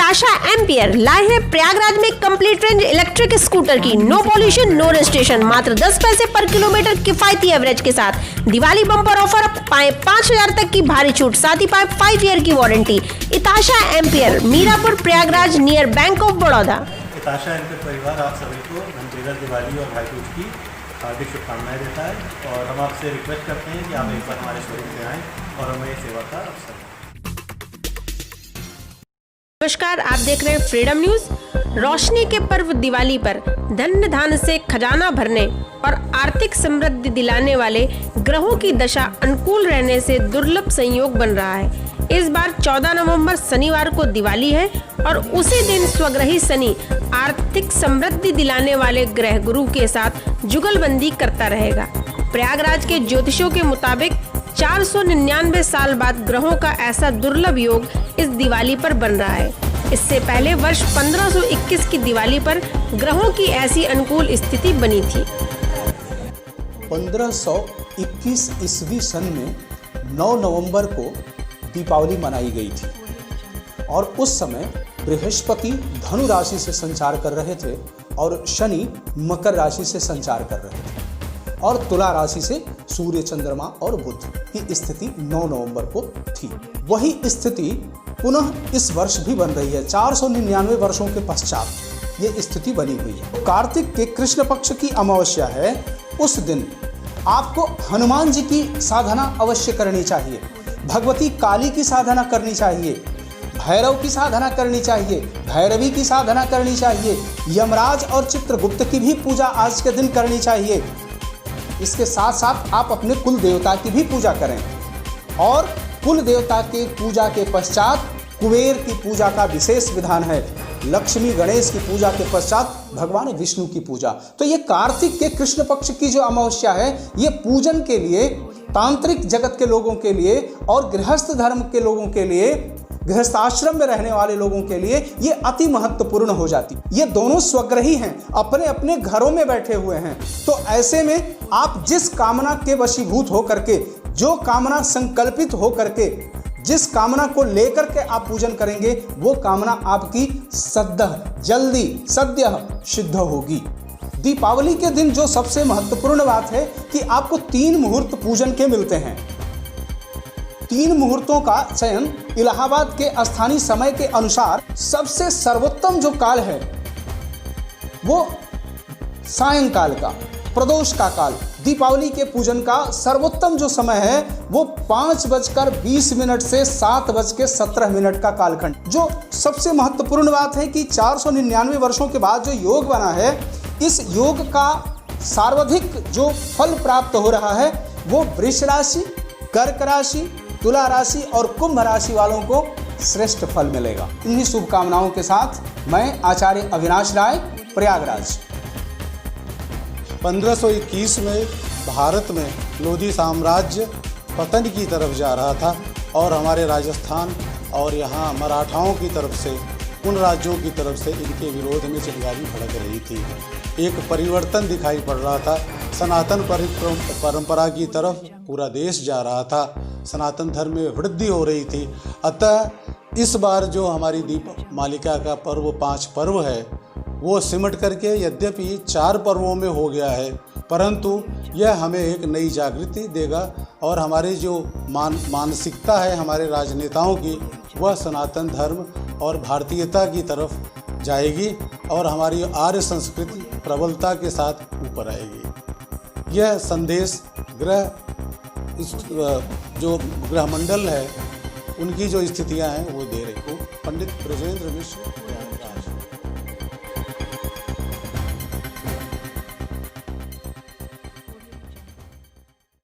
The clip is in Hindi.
इताशा एम्पियर लाए हैं प्रयागराज में कंप्लीट रेंज इलेक्ट्रिक स्कूटर की नो पॉल्यूशन नो रजिस्ट्रेशन मात्र 10 पैसे पर किलोमीटर किफायती एवरेज के साथ दिवाली बम्पर ऑफर, पाए 5000 तक की भारी छूट, साथ ही पाए 5 ईयर की warranty. Itasha Ampere, Mirapur, Prayagraj, near Bank of Baroda. Itasha Ampere परिवार आप सभी को धनतेरस, दिवाली और भाई दूज की हार्दिक शुभकामनाएं देता है और हम आपसे रिक्वेस्ट करते हैं कि आप एक बार हमारे शोरूम में आएँ और हमें सेवा का अवसर दें। नमस्कार, आप देख रहे हैं फ्रीडम न्यूज। रोशनी के पर्व दिवाली पर धन धान से खजाना भरने और आर्थिक समृद्धि दिलाने वाले ग्रहों की दशा अनुकूल रहने से दुर्लभ संयोग बन रहा है। इस बार 14 नवंबर शनिवार को दिवाली है और उसी दिन स्वग्रही शनि आर्थिक समृद्धि दिलाने वाले ग्रह गुरु के साथ जुगलबंदी करता रहेगा। प्रयागराज के ज्योतिषों के मुताबिक 499 साल बाद ग्रहों का ऐसा दुर्लभ योग इस दिवाली पर बन रहा है। इससे पहले वर्ष 1521 की दिवाली पर ग्रहों की ऐसी अनुकूल स्थिति बनी थी। 1521 ईस्वी सन में 9 नवंबर को दीपावली मनाई गई थी और उस समय बृहस्पति धनु राशि से संचार कर रहे थे और शनि मकर राशि से संचार कर रहे थे और तुला राशि से सूर्य, चंद्रमा और बुध की स्थिति 9 नवंबर को थी। वही स्थिति पुनः इस वर्ष भी बन रही है। 499 वर्षों के पश्चात ये स्थिति बनी हुई है। कार्तिक के कृष्ण पक्ष की अमावस्या है। उस दिन आपको हनुमान जी की साधना अवश्य करनी चाहिए, भगवती काली की साधना करनी चाहिए, भैरव की साधना करनी चाहिए, भैरवी की साधना करनी चाहिए, यमराज और चित्रगुप्त की भी पूजा आज के दिन करनी चाहिए। इसके साथ साथ आप अपने कुल देवता की भी पूजा करें और कुल देवता के पूजा के पश्चात कुबेर की पूजा का विशेष विधान है। लक्ष्मी गणेश की पूजा के पश्चात भगवान विष्णु की पूजा। तो ये कार्तिक के कृष्ण पक्ष की जो अमावस्या है, ये पूजन के लिए, तांत्रिक जगत के लोगों के लिए और गृहस्थ धर्म के लोगों के लिए, गृहस्थ आश्रम में रहने वाले लोगों के लिए ये अति महत्वपूर्ण हो जाती। ये दोनों स्वग्रही हैं, अपने अपने घरों में बैठे हुए हैं। तो ऐसे में आप जिस कामना के वशीभूत हो करके, जो कामना संकल्पित हो करके, जिस कामना को लेकर के आप पूजन करेंगे, वो कामना आपकी जल्दी सद्यः सिद्ध होगी। दीपावली के दिन जो सबसे महत्वपूर्ण बात है कि आपको 3 मुहूर्त पूजन के मिलते हैं। 3 मुहूर्तों का चयन इलाहाबाद के स्थानीय समय के अनुसार सबसे सर्वोत्तम जो काल है वो सायंकाल का, प्रदोष का काल, दीपावली के पूजन का सर्वोत्तम जो समय है वो 5:20 से 7:17 का कालखंड। जो सबसे महत्वपूर्ण बात है कि 499 वर्षों के बाद जो योग बना है, इस योग का सर्वाधिक जो फल प्राप्त हो रहा है वो वृष राशि, कर्क राशि, तुला राशि और कुंभ राशि वालों को श्रेष्ठ फल मिलेगा। इन्हीं शुभकामनाओं के साथ मैं आचार्य अविनाश राय, प्रयागराज। 1521 में भारत में लोधी साम्राज्य पतन की तरफ जा रहा था और हमारे राजस्थान और यहाँ मराठाओं की तरफ से, उन राज्यों की तरफ से इनके विरोध में चिंगारी भड़क रही थी। एक परिवर्तन दिखाई पड़ रहा था। सनातन परंपरा की तरफ पूरा देश जा रहा था। सनातन धर्म में वृद्धि हो रही थी। अतः इस बार जो हमारी दीपमालिका का पर्व 5 पर्व है वो सिमट करके यद्यपि 4 पर्वों में हो गया है, परंतु यह हमें एक नई जागृति देगा और हमारी जो मानसिकता है हमारे राजनेताओं की, वह सनातन धर्म और भारतीयता की तरफ जाएगी और हमारी आर्य संस्कृति प्रबलता के साथ ऊपर आएगी। यह संदेश जो ग्रह मंडल है उनकी जो स्थितियां हैं वो दे रही। पंडित ब्रजेंद्र मिश्र।